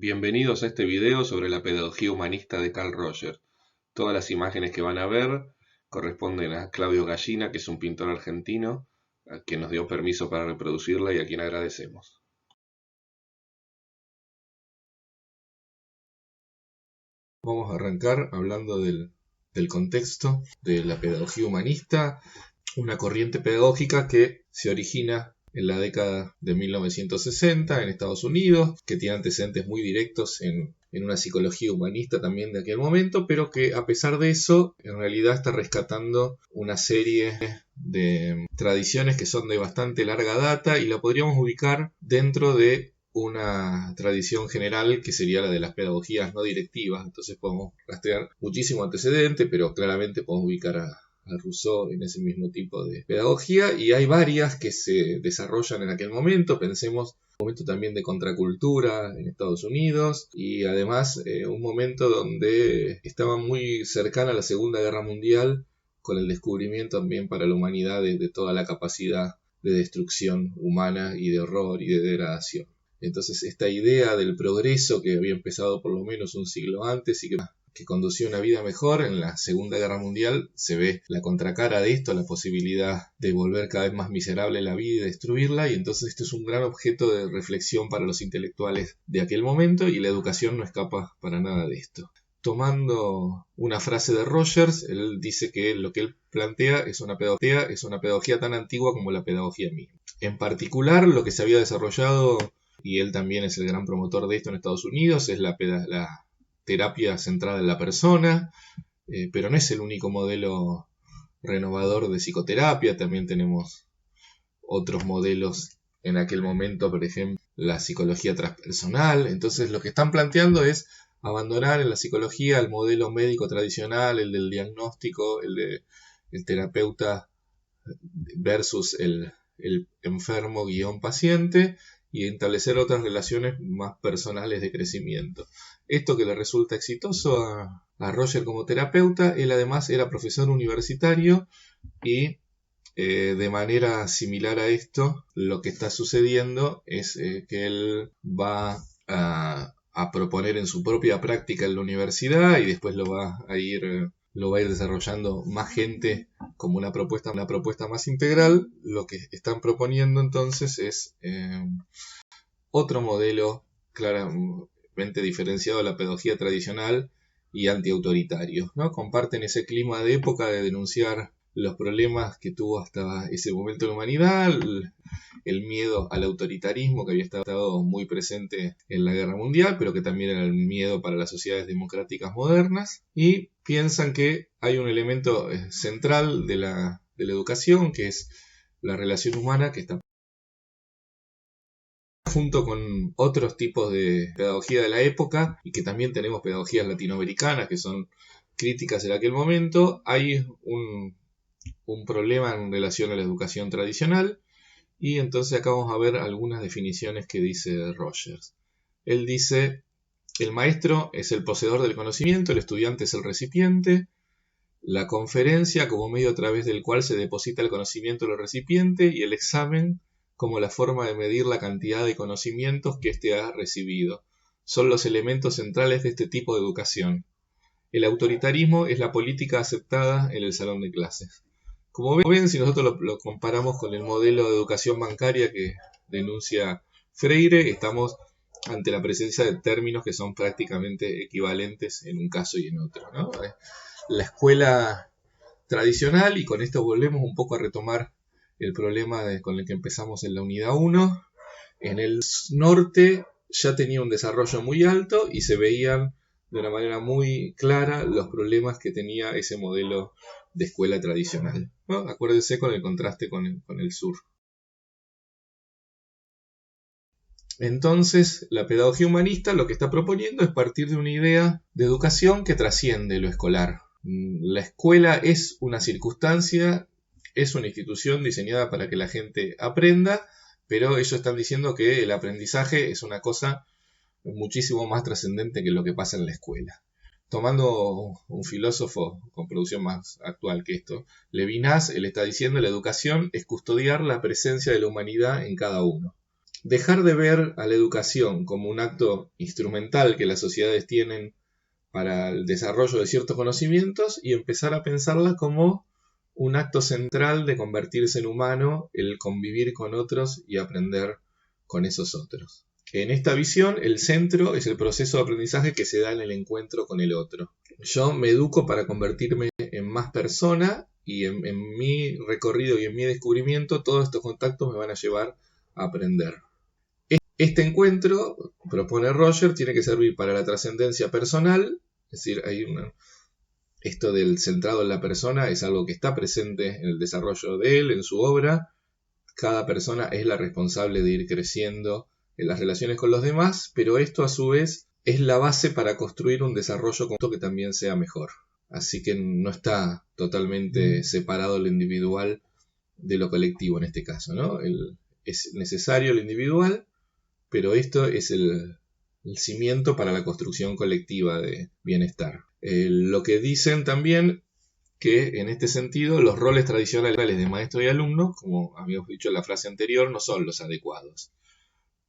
Bienvenidos a este video sobre la pedagogía humanista de Carl Rogers. Todas las imágenes que van a ver corresponden a Claudio Gallina, que es un pintor argentino, a quien nos dio permiso para reproducirla y a quien agradecemos. Vamos a arrancar hablando del contexto de la pedagogía humanista, una corriente pedagógica que se origina en la década de 1960 en Estados Unidos, que tiene antecedentes muy directos en una psicología humanista también de aquel momento, pero que a pesar de eso, en realidad está rescatando una serie de tradiciones que son de bastante larga data y la podríamos ubicar dentro de una tradición general que sería la de las pedagogías no directivas. Entonces podemos rastrear muchísimo antecedente, pero claramente podemos ubicar a Rousseau en ese mismo tipo de pedagogía, y hay varias que se desarrollan en aquel momento. Pensemos un momento también de contracultura en Estados Unidos, y además un momento donde estaba muy cercana a la Segunda Guerra Mundial, con el descubrimiento también para la humanidad de toda la capacidad de destrucción humana y de horror y de degradación. Entonces esta idea del progreso que había empezado por lo menos un siglo antes y que conducía una vida mejor en la Segunda Guerra Mundial, se ve la contracara de esto, la posibilidad de volver cada vez más miserable la vida y destruirla, y entonces esto es un gran objeto de reflexión para los intelectuales de aquel momento, y la educación no escapa para nada de esto. Tomando una frase de Rogers, él dice que lo que él plantea es una pedagogía tan antigua como la pedagogía misma. En particular, lo que se había desarrollado, y él también es el gran promotor de esto en Estados Unidos, es la terapia centrada en la persona, pero no es el único modelo renovador de psicoterapia. También tenemos otros modelos en aquel momento, por ejemplo, la psicología transpersonal. Entonces lo que están planteando es abandonar en la psicología el modelo médico tradicional, el del diagnóstico, el terapeuta versus el enfermo-paciente, y establecer otras relaciones más personales de crecimiento. Esto que le resulta exitoso a Roger como terapeuta. Él además era profesor universitario, y de manera similar a esto, lo que está sucediendo es que él va a proponer en su propia práctica en la universidad, y después lo va a ir desarrollando más gente como una propuesta más integral. Lo que están proponiendo entonces es otro modelo claramente diferenciado de la pedagogía tradicional y antiautoritario, ¿no? Comparten ese clima de época de denunciar los problemas que tuvo hasta ese momento la humanidad, el miedo al autoritarismo que había estado muy presente en la Guerra Mundial, pero que también era el miedo para las sociedades democráticas modernas, y piensan que hay un elemento central de la educación, que es la relación humana, que está junto con otros tipos de pedagogía de la época, y que también tenemos pedagogías latinoamericanas que son críticas en aquel momento. Hay un problema en relación a la educación tradicional, y entonces acá vamos a ver algunas definiciones que dice Rogers. Él dice: el maestro es el poseedor del conocimiento, el estudiante es el recipiente, la conferencia como medio a través del cual se deposita el conocimiento en el recipiente, y el examen como la forma de medir la cantidad de conocimientos que éste ha recibido. Son los elementos centrales de este tipo de educación. El autoritarismo es la política aceptada en el salón de clases. Como ven, si nosotros lo comparamos con el modelo de educación bancaria que denuncia Freire, estamos ante la presencia de términos que son prácticamente equivalentes en un caso y en otro, ¿no? La escuela tradicional, y con esto volvemos un poco a retomar el problema con el que empezamos en la unidad 1, en el norte ya tenía un desarrollo muy alto y se veían de una manera muy clara los problemas que tenía ese modelo de escuela tradicional, ¿no? Acuérdense con el contraste con el sur. Entonces, la pedagogía humanista lo que está proponiendo es partir de una idea de educación que trasciende lo escolar. La escuela es una circunstancia, es una institución diseñada para que la gente aprenda, pero ellos están diciendo que el aprendizaje es una cosa muchísimo más trascendente que lo que pasa en la escuela. Tomando un filósofo con producción más actual que esto, Levinas, él está diciendo: la educación es custodiar la presencia de la humanidad en cada uno. dejar de ver a la educación como un acto instrumental que las sociedades tienen para el desarrollo de ciertos conocimientos y empezar a pensarla como un acto central de convertirse en humano, el convivir con otros y aprender con esos otros. En esta visión, el centro es el proceso de aprendizaje que se da en el encuentro con el otro. Yo me educo para convertirme en más persona y en mi recorrido y en mi descubrimiento todos estos contactos me van a llevar a aprender. Este encuentro, propone Roger, tiene que servir para la trascendencia personal, es decir, esto del centrado en la persona es algo que está presente en el desarrollo de él, en su obra. Cada persona es la responsable de ir creciendo en las relaciones con los demás, pero esto a su vez es la base para construir un desarrollo conjunto que también sea mejor. Así que no está totalmente separado lo individual de lo colectivo en este caso, ¿no? Es necesario lo individual, pero esto es el cimiento para la construcción colectiva de bienestar. Lo que dicen también que en este sentido los roles tradicionales de maestro y alumno, como habíamos dicho en la frase anterior, no son los adecuados.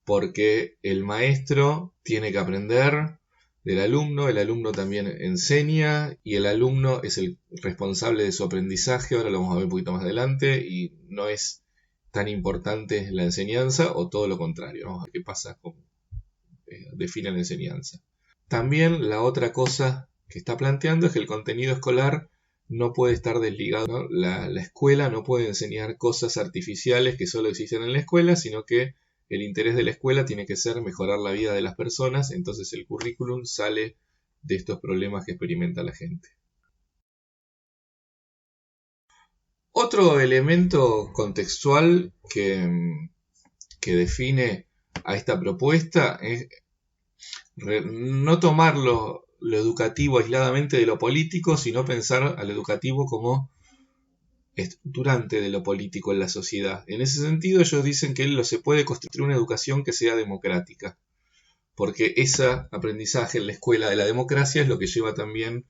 Porque el maestro tiene que aprender del alumno, el alumno también enseña y el alumno es el responsable de su aprendizaje, ahora lo vamos a ver un poquito más adelante, y no es tan importante la enseñanza o todo lo contrario. Vamos a ver qué pasa con define la enseñanza. También la otra cosa que está planteando es que el contenido escolar no puede estar desligado, ¿no? La escuela no puede enseñar cosas artificiales que solo existen en la escuela, sino que el interés de la escuela tiene que ser mejorar la vida de las personas, entonces el currículum sale de estos problemas que experimenta la gente. Otro elemento contextual que define a esta propuesta es no tomar lo educativo aisladamente de lo político, sino pensar al educativo como estructurante de lo político en la sociedad. En ese sentido, ellos dicen que se puede construir una educación que sea democrática, porque ese aprendizaje en la escuela de la democracia es lo que lleva también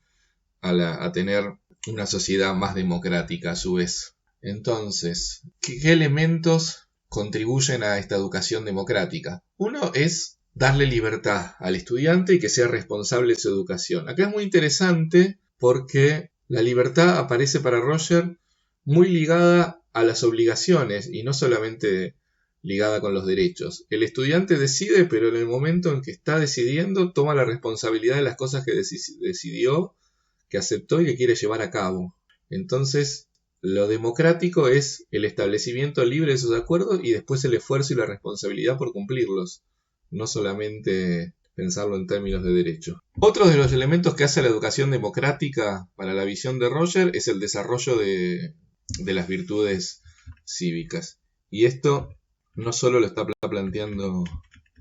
a tener una sociedad más democrática a su vez. Entonces, ¿qué elementos contribuyen a esta educación democrática? Uno es darle libertad al estudiante y que sea responsable de su educación. Acá es muy interesante porque la libertad aparece para Roger muy ligada a las obligaciones y no solamente ligada con los derechos. El estudiante decide, pero en el momento en que está decidiendo, toma la responsabilidad de las cosas que decidió, que aceptó y que quiere llevar a cabo. Entonces, lo democrático es el establecimiento libre de esos acuerdos y después el esfuerzo y la responsabilidad por cumplirlos, no solamente pensarlo en términos de derecho. Otro de los elementos que hace la educación democrática para la visión de Roger es el desarrollo de las virtudes cívicas. Y esto no solo lo está planteando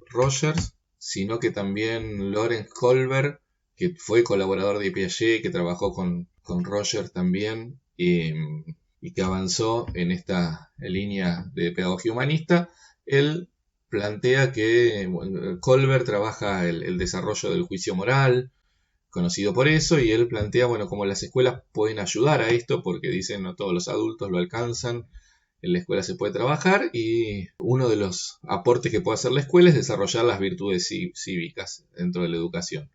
Rogers, sino que también Lawrence Kohlberg, que fue colaborador de Piaget, que trabajó con Roger también, y que avanzó en esta línea de pedagogía humanista. Él plantea que Kohlberg trabaja el desarrollo del juicio moral, conocido por eso, y él plantea, cómo las escuelas pueden ayudar a esto, porque dicen no todos los adultos lo alcanzan, en la escuela se puede trabajar, y uno de los aportes que puede hacer la escuela es desarrollar las virtudes cívicas dentro de la educación.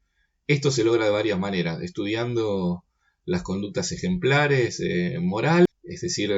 Esto se logra de varias maneras, estudiando las conductas ejemplares, moral, es decir,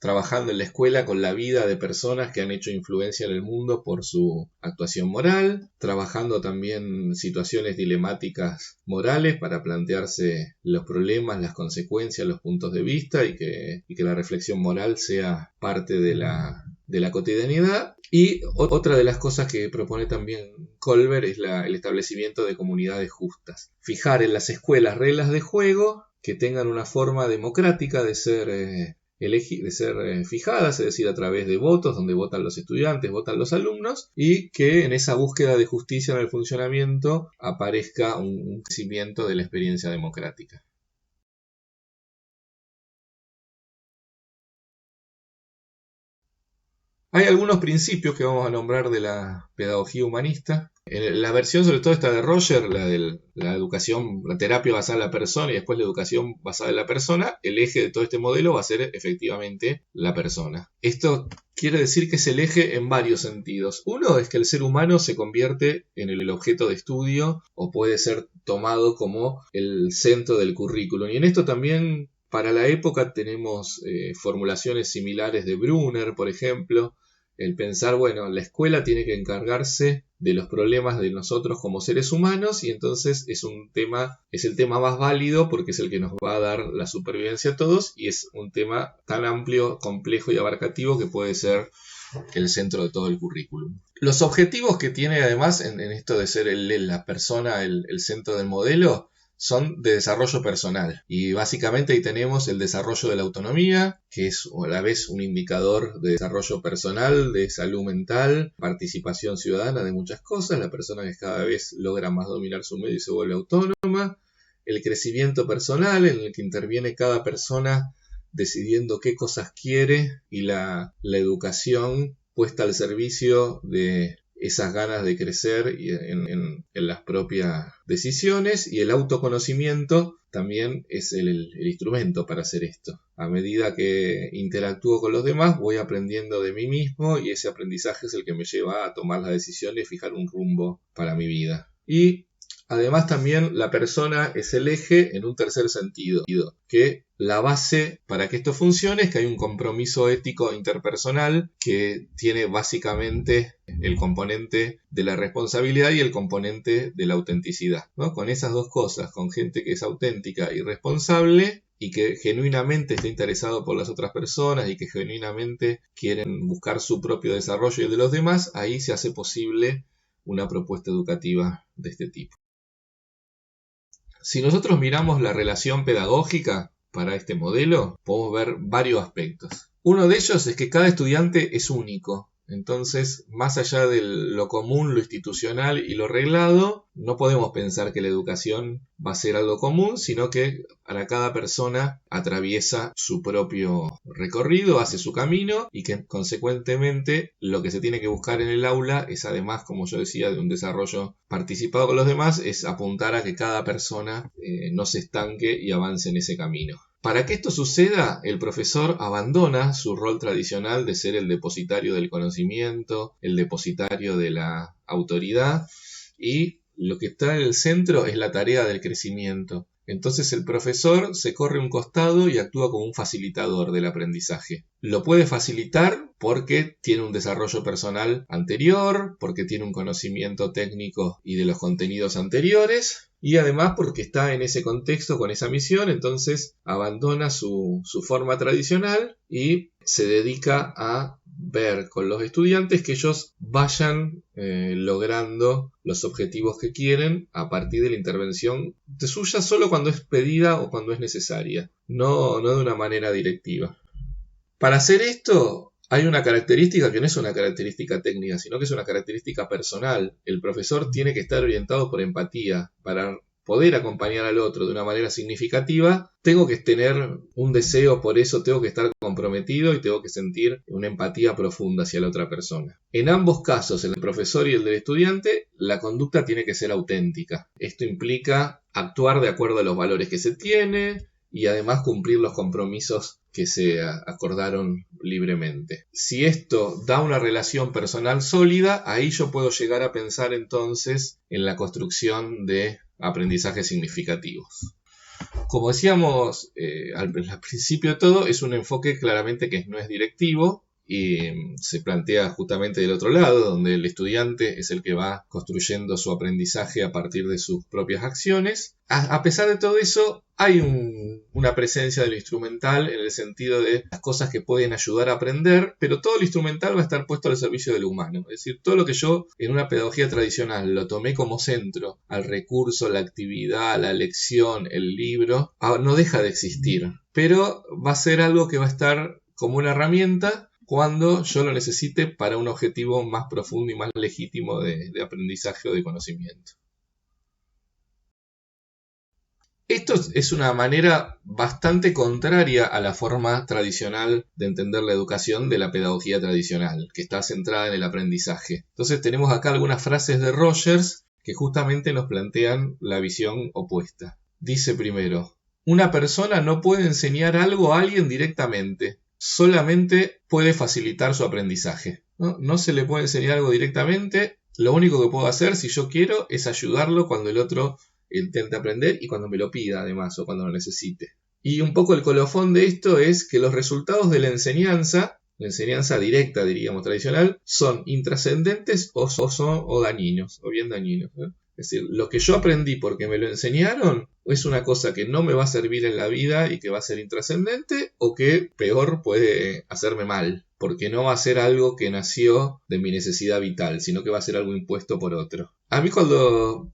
trabajando en la escuela con la vida de personas que han hecho influencia en el mundo por su actuación moral, trabajando también situaciones dilemáticas morales para plantearse los problemas, las consecuencias, los puntos de vista y que la reflexión moral sea parte de la cotidianidad. Y otra de las cosas que propone también Kohlberg es el establecimiento de comunidades justas. Fijar en las escuelas reglas de juego que tengan una forma democrática de ser fijadas, es decir, a través de votos, donde votan los estudiantes, votan los alumnos, y que en esa búsqueda de justicia en el funcionamiento aparezca un crecimiento de la experiencia democrática. Hay algunos principios que vamos a nombrar de la pedagogía humanista. La versión sobre todo esta de Roger, la de la educación, la terapia basada en la persona y después la educación basada en la persona, el eje de todo este modelo va a ser efectivamente la persona. Esto quiere decir que es el eje en varios sentidos. Uno es que el ser humano se convierte en el objeto de estudio o puede ser tomado como el centro del currículum. Y en esto también, para la época, tenemos formulaciones similares de Brunner, por ejemplo. El pensar, bueno, la escuela tiene que encargarse de los problemas de nosotros como seres humanos y entonces es el tema más válido porque es el que nos va a dar la supervivencia a todos y es un tema tan amplio, complejo y abarcativo que puede ser el centro de todo el currículum. Los objetivos que tiene además en esto de ser la persona el centro del modelo son de desarrollo personal y básicamente ahí tenemos el desarrollo de la autonomía, que es a la vez un indicador de desarrollo personal, de salud mental, participación ciudadana de muchas cosas, la persona que cada vez logra más dominar su medio y se vuelve autónoma, el crecimiento personal en el que interviene cada persona decidiendo qué cosas quiere y la educación puesta al servicio de esas ganas de crecer en las propias decisiones y el autoconocimiento también es el instrumento para hacer esto. A medida que interactúo con los demás voy aprendiendo de mí mismo y ese aprendizaje es el que me lleva a tomar las decisiones y fijar un rumbo para mi vida. Y además también la persona es el eje en un tercer sentido, que la base para que esto funcione es que hay un compromiso ético interpersonal que tiene básicamente el componente de la responsabilidad y el componente de la autenticidad, ¿no? Con esas dos cosas, con gente que es auténtica y responsable y que genuinamente está interesado por las otras personas y que genuinamente quieren buscar su propio desarrollo y el de los demás, ahí se hace posible una propuesta educativa de este tipo. Si nosotros miramos la relación pedagógica para este modelo, podemos ver varios aspectos. Uno de ellos es que cada estudiante es único. Entonces, más allá de lo común, lo institucional y lo reglado, no podemos pensar que la educación va a ser algo común, sino que para cada persona atraviesa su propio recorrido, hace su camino y que consecuentemente lo que se tiene que buscar en el aula es además, como yo decía, de un desarrollo participado con los demás, es apuntar a que cada persona no se estanque y avance en ese camino. Para que esto suceda, el profesor abandona su rol tradicional de ser el depositario del conocimiento, el depositario de la autoridad, y lo que está en el centro es la tarea del crecimiento. Entonces el profesor se corre un costado y actúa como un facilitador del aprendizaje. Lo puede facilitar porque tiene un desarrollo personal anterior, porque tiene un conocimiento técnico y de los contenidos anteriores, y además porque está en ese contexto con esa misión, entonces abandona su forma tradicional y se dedica a ver con los estudiantes que ellos vayan logrando los objetivos que quieren a partir de la intervención de suya solo cuando es pedida o cuando es necesaria, no de una manera directiva. Para hacer esto hay una característica que no es una característica técnica, sino que es una característica personal. El profesor tiene que estar orientado por empatía. Para poder acompañar al otro de una manera significativa, tengo que tener un deseo por eso, tengo que estar comprometido y tengo que sentir una empatía profunda hacia la otra persona. En ambos casos, el profesor y el del estudiante, la conducta tiene que ser auténtica. Esto implica actuar de acuerdo a los valores que se tiene y además cumplir los compromisos que se acordaron libremente. Si esto da una relación personal sólida, ahí yo puedo llegar a pensar entonces en la construcción de aprendizajes significativos. Como decíamos al principio de todo, es un enfoque claramente que no es directivo y se plantea justamente del otro lado, donde el estudiante es el que va construyendo su aprendizaje a partir de sus propias acciones. A pesar de todo eso, hay una presencia de lo instrumental en el sentido de las cosas que pueden ayudar a aprender, pero todo lo instrumental va a estar puesto al servicio de lo humano. Es decir, todo lo que yo en una pedagogía tradicional lo tomé como centro, al recurso, la actividad, la lección, el libro, no deja de existir, pero va a ser algo que va a estar como una herramienta cuando yo lo necesite para un objetivo más profundo y más legítimo de aprendizaje o de conocimiento. Esto es una manera bastante contraria a la forma tradicional de entender la educación de la pedagogía tradicional, que está centrada en el aprendizaje. Entonces tenemos acá algunas frases de Rogers que justamente nos plantean la visión opuesta. Dice primero: una persona no puede enseñar algo a alguien directamente, solamente puede facilitar su aprendizaje. No se le puede enseñar algo directamente, lo único que puedo hacer si yo quiero es ayudarlo cuando el otro intente aprender y cuando me lo pida además o cuando lo necesite. Y un poco el colofón de esto es que los resultados de la enseñanza directa diríamos tradicional, son intrascendentes o dañinos, o bien dañinos. Es decir, lo que yo aprendí porque me lo enseñaron es una cosa que no me va a servir en la vida y que va a ser intrascendente, o que peor puede hacerme mal, porque no va a ser algo que nació de mi necesidad vital, sino que va a ser algo impuesto por otro. A mí cuando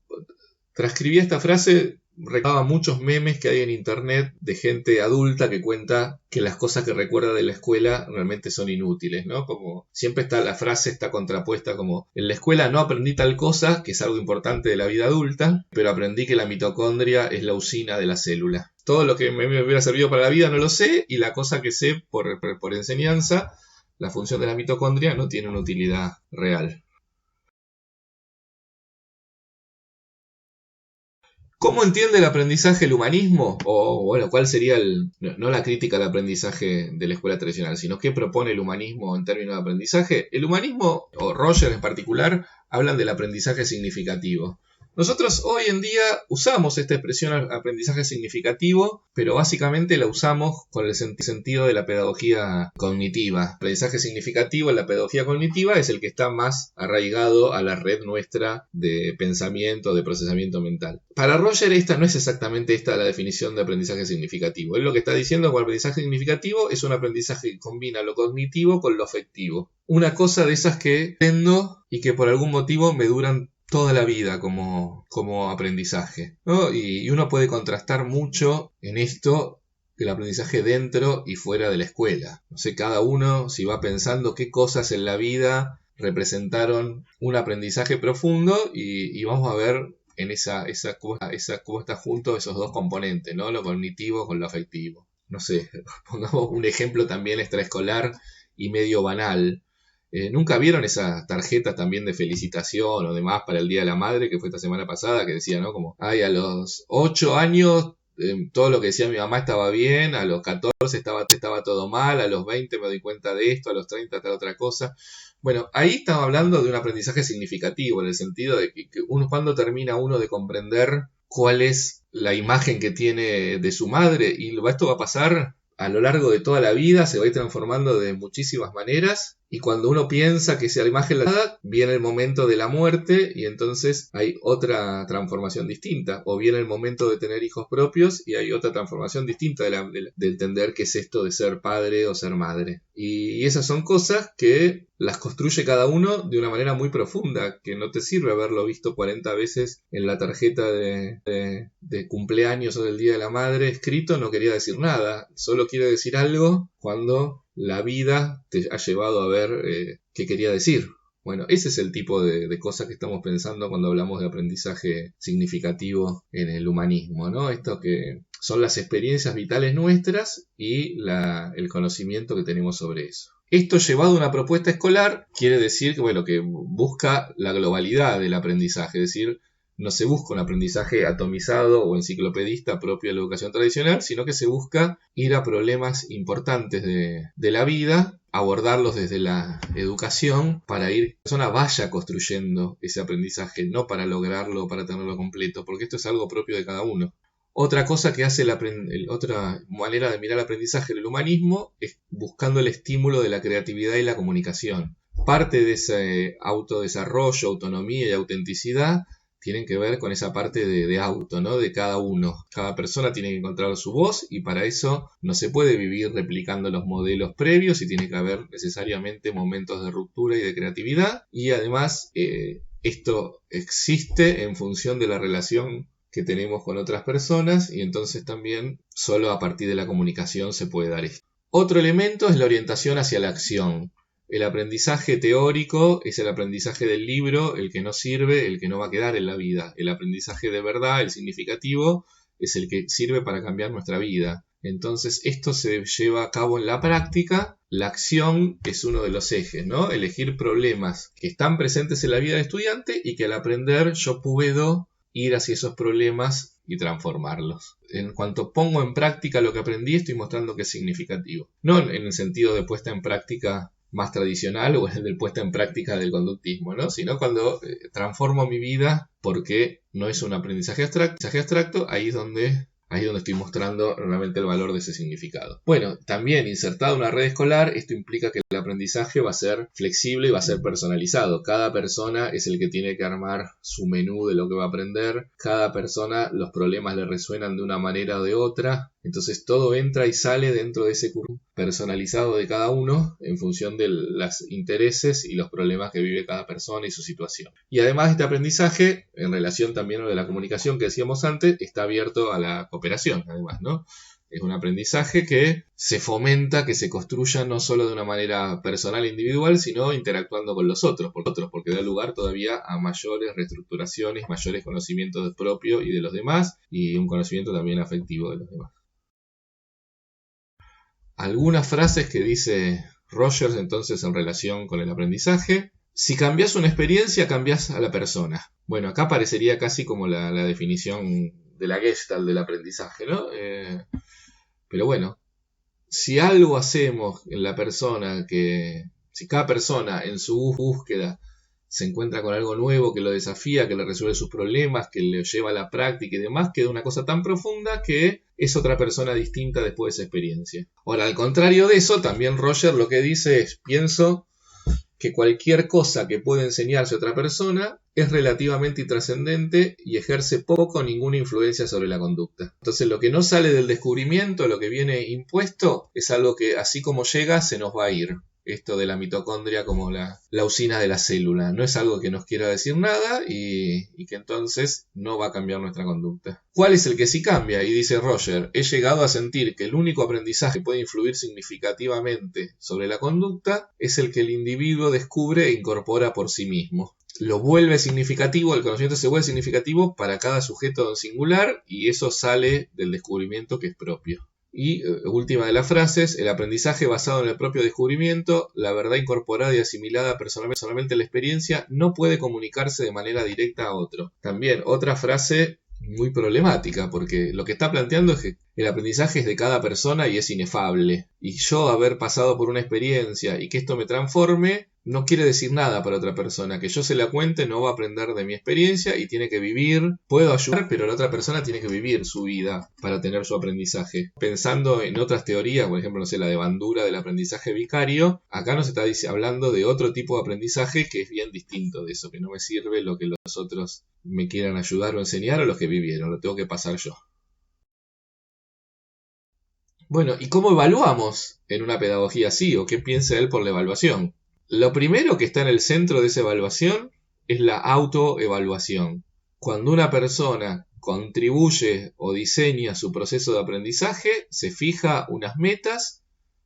transcribí esta frase recordaba muchos memes que hay en internet de gente adulta que cuenta que las cosas que recuerda de la escuela realmente son inútiles, ¿no? Como siempre está la frase está contrapuesta como: en la escuela no aprendí tal cosa, que es algo importante de la vida adulta, pero aprendí que la mitocondria es la usina de la célula. Todo lo que me hubiera servido para la vida no lo sé, y la cosa que sé por enseñanza, la función de la mitocondria, no tiene una utilidad real. ¿Cómo entiende el aprendizaje el humanismo? O, bueno, ¿cuál sería no la crítica al aprendizaje de la escuela tradicional, sino qué propone el humanismo en términos de aprendizaje? El humanismo, o Rogers en particular, hablan del aprendizaje significativo. Nosotros hoy en día usamos esta expresión aprendizaje significativo, pero básicamente la usamos con el sentido de la pedagogía cognitiva. Aprendizaje significativo en la pedagogía cognitiva es el que está más arraigado a la red nuestra de pensamiento, de procesamiento mental. Para Rogers no es exactamente esta la definición de aprendizaje significativo. Él lo que está diciendo con aprendizaje significativo es un aprendizaje que combina lo cognitivo con lo afectivo. Una cosa de esas que aprendo y que por algún motivo me duran toda la vida como aprendizaje, ¿no? Y uno puede contrastar mucho en esto el aprendizaje dentro y fuera de la escuela. No sé, cada uno si va pensando qué cosas en la vida representaron un aprendizaje profundo y vamos a ver en cómo está junto esos dos componentes, ¿no? Lo cognitivo con lo afectivo. No sé, pongamos un ejemplo también extraescolar y medio banal. ¿Nunca vieron esa tarjeta también de felicitación o demás para el Día de la Madre que fue esta semana pasada? Que decía, ¿no? Como, ay, a los 8 años todo lo que decía mi mamá estaba bien, a los 14 estaba todo mal, a los 20 me doy cuenta de esto, a los 30 tal otra cosa. Bueno, ahí estamos hablando de un aprendizaje significativo, en el sentido de que cuando termina uno de comprender cuál es la imagen que tiene de su madre, y esto va a pasar a lo largo de toda la vida, se va a ir transformando de muchísimas maneras, y cuando uno piensa que esa imagen la da, viene el momento de la muerte y entonces hay otra transformación distinta, o viene el momento de tener hijos propios y hay otra transformación distinta de entender qué es esto de ser padre o ser madre. Y esas son cosas que las construye cada uno de una manera muy profunda, que no te sirve haberlo visto 40 veces en la tarjeta de cumpleaños o del Día de la Madre escrito, no quería decir nada, solo quiere decir algo cuando la vida te ha llevado a ver qué quería decir. Bueno, ese es el tipo de cosas que estamos pensando cuando hablamos de aprendizaje significativo en el humanismo, ¿no? Esto que son las experiencias vitales nuestras y el conocimiento que tenemos sobre eso. Esto llevado a una propuesta escolar quiere decir que, bueno, que busca la globalidad del aprendizaje, es decir, no se busca un aprendizaje atomizado o enciclopedista propio de la educación tradicional, sino que se busca ir a problemas importantes de la vida, abordarlos desde la educación para ir que la persona vaya construyendo ese aprendizaje, no para lograrlo, para tenerlo completo, porque esto es algo propio de cada uno. Otra cosa que hace otra manera de mirar el aprendizaje en el humanismo es buscando el estímulo de la creatividad y la comunicación. Parte de ese autodesarrollo, autonomía y autenticidad tienen que ver con esa parte de auto, ¿no? De cada uno. Cada persona tiene que encontrar su voz y para eso no se puede vivir replicando los modelos previos y tiene que haber necesariamente momentos de ruptura y de creatividad. Y además esto existe en función de la relación que tenemos con otras personas y entonces también solo a partir de la comunicación se puede dar esto. Otro elemento es la orientación hacia la acción. El aprendizaje teórico es el aprendizaje del libro, el que no sirve, el que no va a quedar en la vida. El aprendizaje de verdad, el significativo, es el que sirve para cambiar nuestra vida. Entonces esto se lleva a cabo en la práctica. La acción es uno de los ejes, ¿no? Elegir problemas que están presentes en la vida del estudiante y que al aprender yo puedo ir hacia esos problemas y transformarlos. En cuanto pongo en práctica lo que aprendí, estoy mostrando que es significativo. No en el sentido de puesta en práctica más tradicional o en el de puesta en práctica del conductismo, ¿no? Sino cuando transformo mi vida porque no es un aprendizaje abstracto, ahí es donde estoy mostrando realmente el valor de ese significado. Bueno, también insertado en una red escolar, esto implica que el aprendizaje va a ser flexible y va a ser personalizado. Cada persona es el que tiene que armar su menú de lo que va a aprender. Cada persona, los problemas le resuenan de una manera o de otra. Entonces todo entra y sale dentro de ese currículum personalizado de cada uno en función de los intereses y los problemas que vive cada persona y su situación. Y además este aprendizaje, en relación también a lo de la comunicación que decíamos antes, está abierto a la cooperación, además, ¿no? Es un aprendizaje que se fomenta, que se construya no solo de una manera personal e individual, sino interactuando con los otros, porque da lugar todavía a mayores reestructuraciones, mayores conocimientos propios y de los demás, y un conocimiento también afectivo de los demás. Algunas frases que dice Rogers entonces en relación con el aprendizaje. Si cambias una experiencia, cambias a la persona. Bueno, acá parecería casi como la definición de la Gestalt del aprendizaje, ¿no? Pero bueno, si algo hacemos en la persona, si cada persona en su búsqueda se encuentra con algo nuevo que lo desafía, que le resuelve sus problemas, que le lleva a la práctica y demás, queda una cosa tan profunda que es otra persona distinta después de esa experiencia. Ahora, al contrario de eso, también Roger lo que dice es, pienso que cualquier cosa que pueda enseñarse a otra persona es relativamente intrascendente y ejerce poco o ninguna influencia sobre la conducta. Entonces lo que no sale del descubrimiento, lo que viene impuesto, es algo que así como llega se nos va a ir. Esto de la mitocondria como la usina de la célula. No es algo que nos quiera decir nada y que entonces no va a cambiar nuestra conducta. ¿Cuál es el que sí cambia? Y dice Roger, he llegado a sentir que el único aprendizaje que puede influir significativamente sobre la conducta es el que el individuo descubre e incorpora por sí mismo. Lo vuelve significativo, el conocimiento se vuelve significativo para cada sujeto en singular y eso sale del descubrimiento que es propio. Y última de las frases, el aprendizaje basado en el propio descubrimiento, la verdad incorporada y asimilada personalmente a la experiencia, no puede comunicarse de manera directa a otro. También otra frase muy problemática, porque lo que está planteando es que el aprendizaje es de cada persona y es inefable. Y yo haber pasado por una experiencia y que esto me transforme, no quiere decir nada para otra persona. Que yo se la cuente no va a aprender de mi experiencia y tiene que vivir. Puedo ayudar, pero la otra persona tiene que vivir su vida para tener su aprendizaje. Pensando en otras teorías, por ejemplo, no sé, la de Bandura del aprendizaje vicario, acá nos está hablando de otro tipo de aprendizaje que es bien distinto de eso, que no me sirve lo que los otros me quieran ayudar o enseñar o los que vivieron, lo tengo que pasar yo. Bueno, ¿y cómo evaluamos en una pedagogía así? ¿O qué piensa él por la evaluación? Lo primero que está en el centro de esa evaluación es la autoevaluación. Cuando una persona contribuye o diseña su proceso de aprendizaje, se fija unas metas,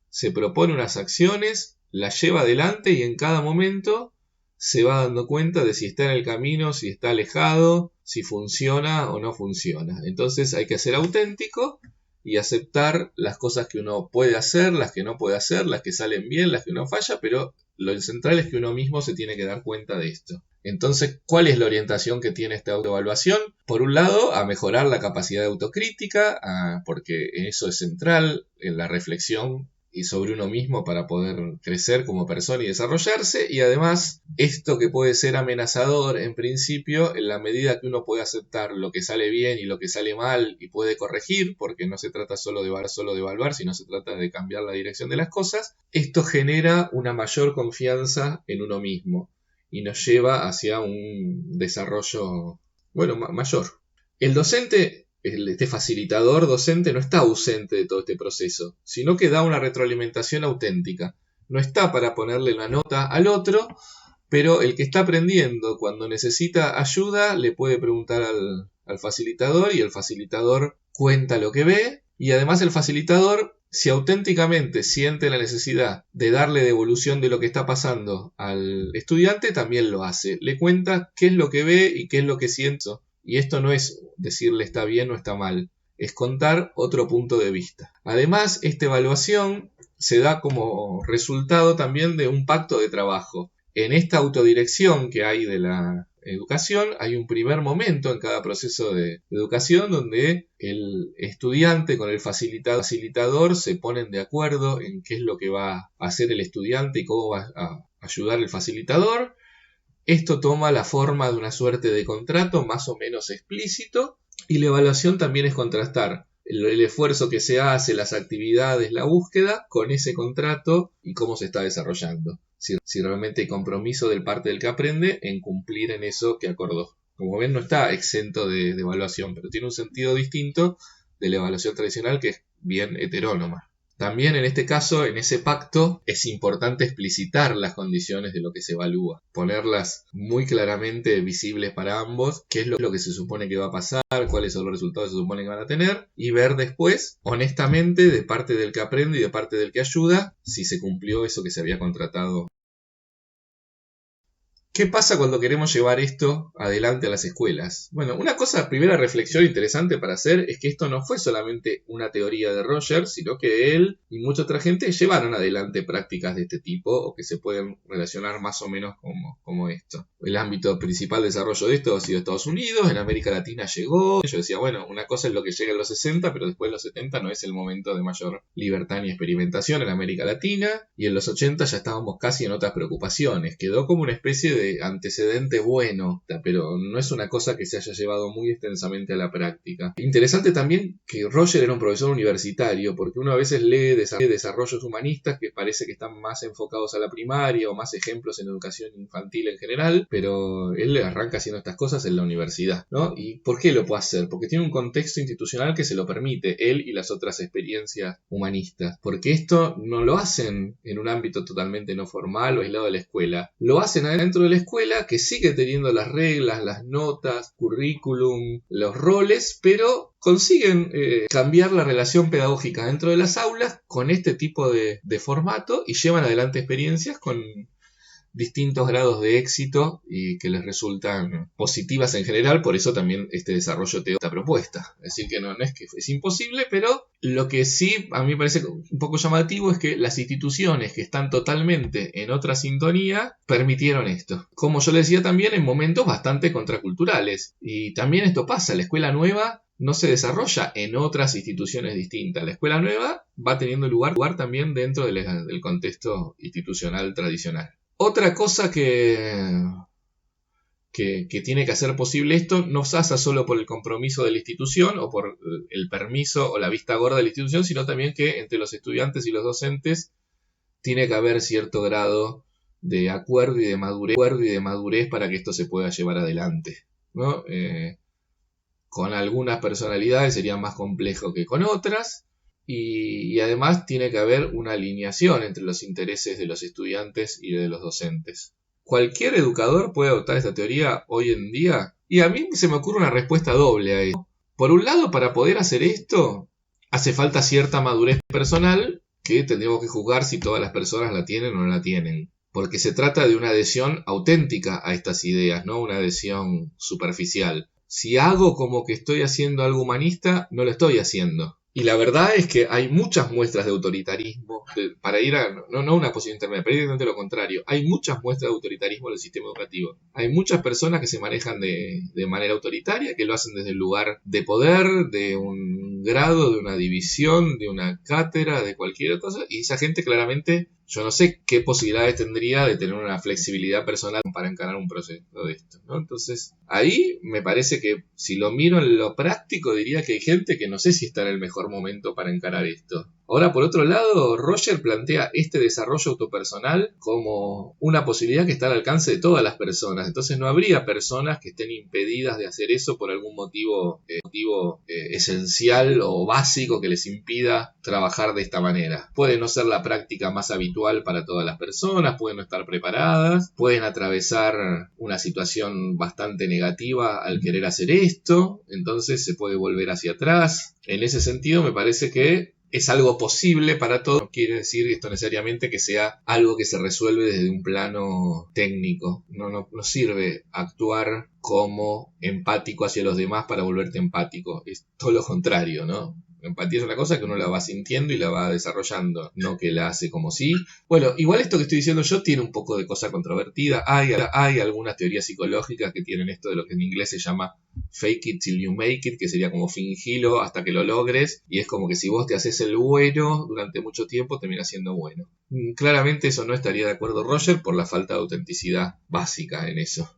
se propone unas acciones, las lleva adelante y en cada momento se va dando cuenta de si está en el camino, si está alejado, si funciona o no funciona. Entonces hay que ser auténtico y aceptar las cosas que uno puede hacer, las que no puede hacer, las que salen bien, las que uno falla, pero lo central es que uno mismo se tiene que dar cuenta de esto. Entonces, ¿cuál es la orientación que tiene esta autoevaluación? Por un lado, a mejorar la capacidad de autocrítica, porque eso es central en la reflexión y sobre uno mismo para poder crecer como persona y desarrollarse, y además esto que puede ser amenazador en principio, en la medida que uno puede aceptar lo que sale bien y lo que sale mal y puede corregir, porque no se trata solo de evaluar, sino se trata de cambiar la dirección de las cosas, esto genera una mayor confianza en uno mismo y nos lleva hacia un desarrollo, mayor. El docente, este facilitador docente, no está ausente de todo este proceso, sino que da una retroalimentación auténtica. No está para ponerle una nota al otro, pero el que está aprendiendo, cuando necesita ayuda, le puede preguntar al facilitador y el facilitador cuenta lo que ve, y además el facilitador, si auténticamente siente la necesidad de darle devolución de lo que está pasando al estudiante, también lo hace. Le cuenta qué es lo que ve y qué es lo que siente. Y esto no es decirle está bien o está mal. es contar otro punto de vista. Además, esta evaluación se da como resultado también de un pacto de trabajo. En esta autodirección que hay de la educación, hay un primer momento en cada proceso de educación donde el estudiante con el facilitador se ponen de acuerdo en qué es lo que va a hacer el estudiante y cómo va a ayudar el facilitador. Esto toma la forma de una suerte de contrato más o menos explícito, y la evaluación también es contrastar el esfuerzo que se hace, las actividades, la búsqueda, con ese contrato y cómo se está desarrollando. Si realmente hay compromiso del parte del que aprende en cumplir en eso que acordó. Como ven, no está exento de evaluación, pero tiene un sentido distinto de la evaluación tradicional, que es bien heterónoma. También en este caso, en ese pacto, es importante explicitar las condiciones de lo que se evalúa, ponerlas muy claramente visibles para ambos, qué es lo que se supone que va a pasar, cuáles son los resultados que se supone que van a tener, y ver después, honestamente, de parte del que aprende y de parte del que ayuda, si se cumplió eso que se había contratado. ¿Qué pasa cuando queremos llevar esto adelante a las escuelas? Bueno, una primera reflexión interesante para hacer es que esto no fue solamente una teoría de Roger, sino que él y mucha otra gente llevaron adelante prácticas de este tipo o que se pueden relacionar más o menos como esto. El ámbito principal de desarrollo de esto ha sido Estados Unidos, en América Latina llegó. Yo decía, bueno, una cosa es lo que llega en los 60, pero después de los 70 no es el momento de mayor libertad ni experimentación en América Latina, y en los 80 ya estábamos casi en otras preocupaciones. Quedó como una especie de antecedente bueno, pero no es una cosa que se haya llevado muy extensamente a la práctica. Interesante también que Roger era un profesor universitario, porque uno a veces lee desarrollos humanistas que parece que están más enfocados a la primaria o más ejemplos en educación infantil en general, pero él arranca haciendo estas cosas en la universidad, ¿no? ¿Y por qué lo puede hacer? Porque tiene un contexto institucional que se lo permite, él y las otras experiencias humanistas, porque esto no lo hacen en un ámbito totalmente no formal o aislado de la escuela, lo hacen adentro de la escuela, que sigue teniendo las reglas, las notas, currículum, los roles, pero consiguen cambiar la relación pedagógica dentro de las aulas con este tipo de formato y llevan adelante experiencias con distintos grados de éxito y que les resultan positivas en general. Por eso también este desarrollo de esta propuesta. Es decir, que no es que es imposible, pero lo que sí a mí me parece un poco llamativo es que las instituciones que están totalmente en otra sintonía permitieron esto. Como yo le decía, también en momentos bastante contraculturales. Y también esto pasa, la escuela nueva no se desarrolla en otras instituciones distintas. La escuela nueva va teniendo lugar también dentro del contexto institucional tradicional. Otra cosa que tiene que hacer posible esto no pasa solo por el compromiso de la institución o por el permiso o la vista gorda de la institución, sino también que entre los estudiantes y los docentes tiene que haber cierto grado de acuerdo y de madurez para que esto se pueda llevar adelante, ¿no? Con algunas personalidades sería más complejo que con otras. Y además tiene que haber una alineación entre los intereses de los estudiantes y de los docentes. ¿Cualquier educador puede adoptar esta teoría hoy en día? Y a mí se me ocurre una respuesta doble a esto. Por un lado, para poder hacer esto, hace falta cierta madurez personal que tendríamos que juzgar si todas las personas la tienen o no la tienen. Porque se trata de una adhesión auténtica a estas ideas, no una adhesión superficial. Si hago como que estoy haciendo algo humanista, no lo estoy haciendo. Y la verdad es que hay muchas muestras de autoritarismo, para ir a, no una posición intermedia, pero directamente lo contrario. Hay muchas muestras de autoritarismo en el sistema educativo. Hay muchas personas que se manejan de manera autoritaria, que lo hacen desde el lugar de poder, de un grado, de una división, de una cátedra, de cualquier cosa. Y esa gente claramente, yo no sé qué posibilidades tendría de tener una flexibilidad personal para encarar un proceso de esto, ¿no? Entonces, ahí me parece que si lo miro en lo práctico, diría que hay gente que no sé si está en el mejor momento para encarar esto. Ahora, por otro lado, Roger plantea este desarrollo autopersonal como una posibilidad que está al alcance de todas las personas. Entonces no habría personas que estén impedidas de hacer eso por algún motivo esencial o básico que les impida trabajar de esta manera. Puede no ser la práctica más habitual para todas las personas, pueden no estar preparadas, pueden atravesar una situación bastante negativa al querer hacer esto, entonces se puede volver hacia atrás. En ese sentido me parece que es algo posible para todos. No quiere decir esto necesariamente que sea algo que se resuelve desde un plano técnico. No sirve actuar como empático hacia los demás para volverte empático. Es todo lo contrario, ¿no? La empatía es una cosa que uno la va sintiendo y la va desarrollando, no que la hace como sí. Bueno, igual esto que estoy diciendo yo tiene un poco de cosa controvertida. Hay algunas teorías psicológicas que tienen esto de lo que en inglés se llama fake it till you make it, que sería como fingilo hasta que lo logres, y es como que si vos te haces el bueno durante mucho tiempo termina siendo bueno. Claramente eso no estaría de acuerdo Roger por la falta de autenticidad básica en eso.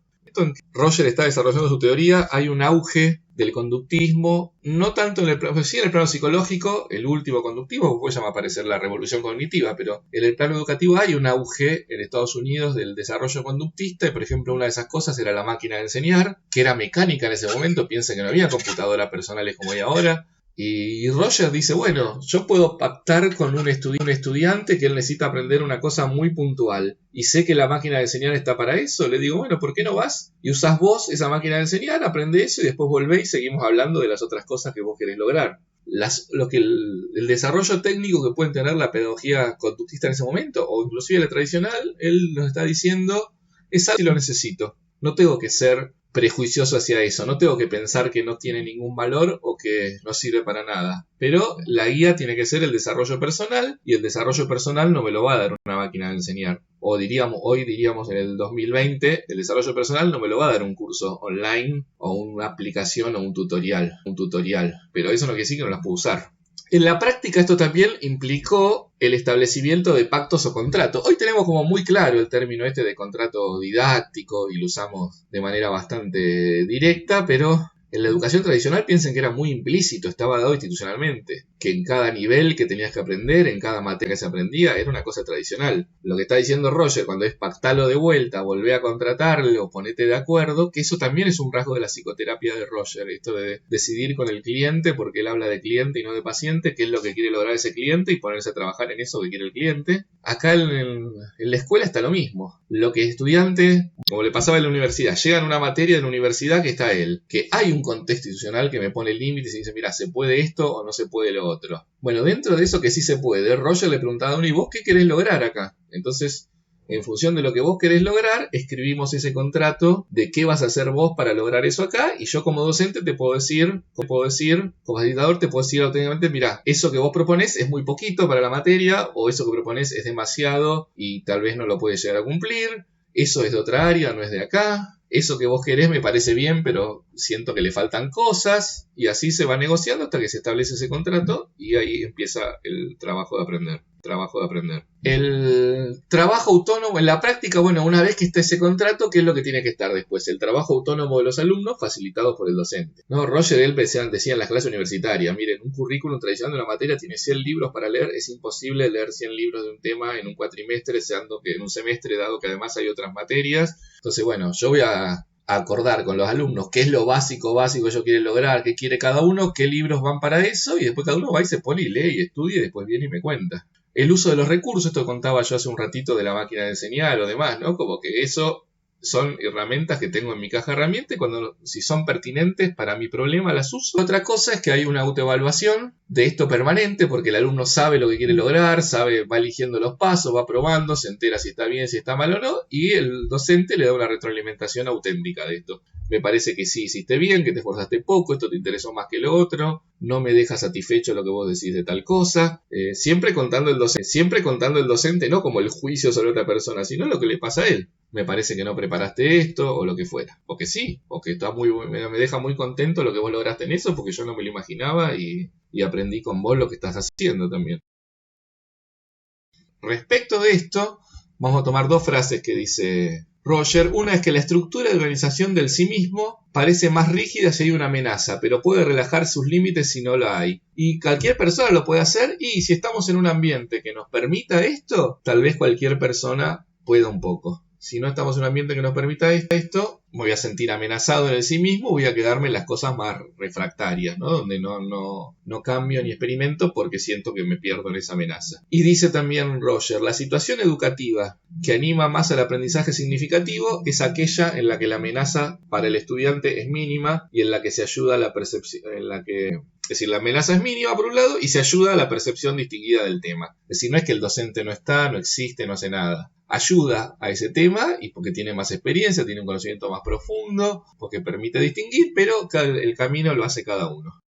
Roger está desarrollando su teoría, hay un auge del conductismo, no tanto en el plano, sí en el plano psicológico, el último conductismo, pues ya va a aparecer la revolución cognitiva, pero en el plano educativo hay un auge en Estados Unidos del desarrollo conductista, y por ejemplo una de esas cosas era la máquina de enseñar, que era mecánica en ese momento, piensen que no había computadoras personales como hay ahora. Y Roger dice, bueno, yo puedo pactar con un estudiante que él necesita aprender una cosa muy puntual y sé que la máquina de enseñar está para eso. Le digo, bueno, ¿por qué no vas y usás vos esa máquina de enseñar, aprende eso y después volvés y seguimos hablando de las otras cosas que vos querés lograr? El desarrollo técnico que puede tener la pedagogía conductista en ese momento, o inclusive la tradicional, él nos está diciendo, es algo que lo necesito. No tengo que ser prejuicioso hacia eso, no tengo que pensar que no tiene ningún valor o que no sirve para nada, pero la guía tiene que ser el desarrollo personal, y el desarrollo personal no me lo va a dar una máquina de enseñar, o hoy diríamos en el 2020, el desarrollo personal no me lo va a dar un curso online o una aplicación o un tutorial, pero eso no quiere decir que no las puedo usar. En la práctica esto también implicó el establecimiento de pactos o contratos. Hoy tenemos como muy claro el término este de contrato didáctico y lo usamos de manera bastante directa, pero en la educación tradicional piensen que era muy implícito, estaba dado institucionalmente, que en cada nivel que tenías que aprender, en cada materia que se aprendía, era una cosa tradicional. Lo que está diciendo Roger cuando es pactalo de vuelta, volvé a contratarlo, ponete de acuerdo, que eso también es un rasgo de la psicoterapia de Roger, esto de decidir con el cliente, porque él habla de cliente y no de paciente, qué es lo que quiere lograr ese cliente y ponerse a trabajar en eso que quiere el cliente. Acá en la escuela está lo mismo. Lo que estudiante, como le pasaba en la universidad, llega en una materia de la universidad que está él, que hay un contexto institucional que me pone límites y dice, mira, ¿se puede esto o no se puede lo otro? Bueno, dentro de eso que sí se puede, Roger le preguntaba a uno, ¿y vos qué querés lograr acá? Entonces, en función de lo que vos querés lograr, escribimos ese contrato de qué vas a hacer vos para lograr eso acá, y yo como docente te puedo decir, como facilitador te puedo decir auténticamente, mira, eso que vos proponés es muy poquito para la materia, o eso que proponés es demasiado y tal vez no lo puedes llegar a cumplir, eso es de otra área, no es de acá. Eso que vos querés me parece bien, pero siento que le faltan cosas, y así se va negociando hasta que se establece ese contrato y ahí empieza el trabajo de aprender. El trabajo autónomo en la práctica, bueno, una vez que está ese contrato, ¿qué es lo que tiene que estar después? El trabajo autónomo de los alumnos facilitado por el docente. No, Roger él decía en las clases universitarias, miren, un currículum tradicional de una materia tiene 100 libros para leer, es imposible leer 100 libros de un tema en un cuatrimestre, en un semestre, dado que además hay otras materias. Entonces, bueno, yo voy a acordar con los alumnos qué es lo básico que ellos quieren lograr, qué quiere cada uno, qué libros van para eso, y después cada uno va y se pone y lee y estudia y después viene y me cuenta. El uso de los recursos, esto contaba yo hace un ratito de la máquina de enseñar o demás, ¿no? Como que eso son herramientas que tengo en mi caja de herramientas y si son pertinentes para mi problema las uso. Otra cosa es que hay una autoevaluación de esto permanente porque el alumno sabe lo que quiere lograr, va eligiendo los pasos, va probando, se entera si está bien, si está mal o no, y el docente le da una retroalimentación auténtica de esto. Me parece que sí, hiciste bien, que te esforzaste poco, esto te interesó más que lo otro, no me deja satisfecho lo que vos decís de tal cosa, siempre contando el docente no como el juicio sobre otra persona, sino lo que le pasa a él. Me parece que no preparaste esto o lo que fuera, o que sí, o que me deja muy contento lo que vos lograste en eso porque yo no me lo imaginaba y aprendí con vos lo que estás haciendo también. Respecto de esto, vamos a tomar dos frases que dice Roger. Una es que la estructura de organización del sí mismo parece más rígida si hay una amenaza, pero puede relajar sus límites si no la hay. Y cualquier persona lo puede hacer, y si estamos en un ambiente que nos permita esto, tal vez cualquier persona pueda un poco. Si no estamos en un ambiente que nos permita esto, me voy a sentir amenazado en el sí mismo, voy a quedarme en las cosas más refractarias, ¿no? Donde no cambio ni experimento porque siento que me pierdo en esa amenaza. Y dice también Roger, la situación educativa que anima más al aprendizaje significativo es aquella en la que la amenaza para el estudiante es mínima y en la que se ayuda a la percepción, en la que Es decir, la amenaza es mínima por un lado y se ayuda a la percepción distinguida del tema. Es decir, no es que el docente no está, no existe, no hace nada. Ayuda a ese tema y porque tiene más experiencia, tiene un conocimiento más profundo, porque permite distinguir, pero el camino lo hace cada uno.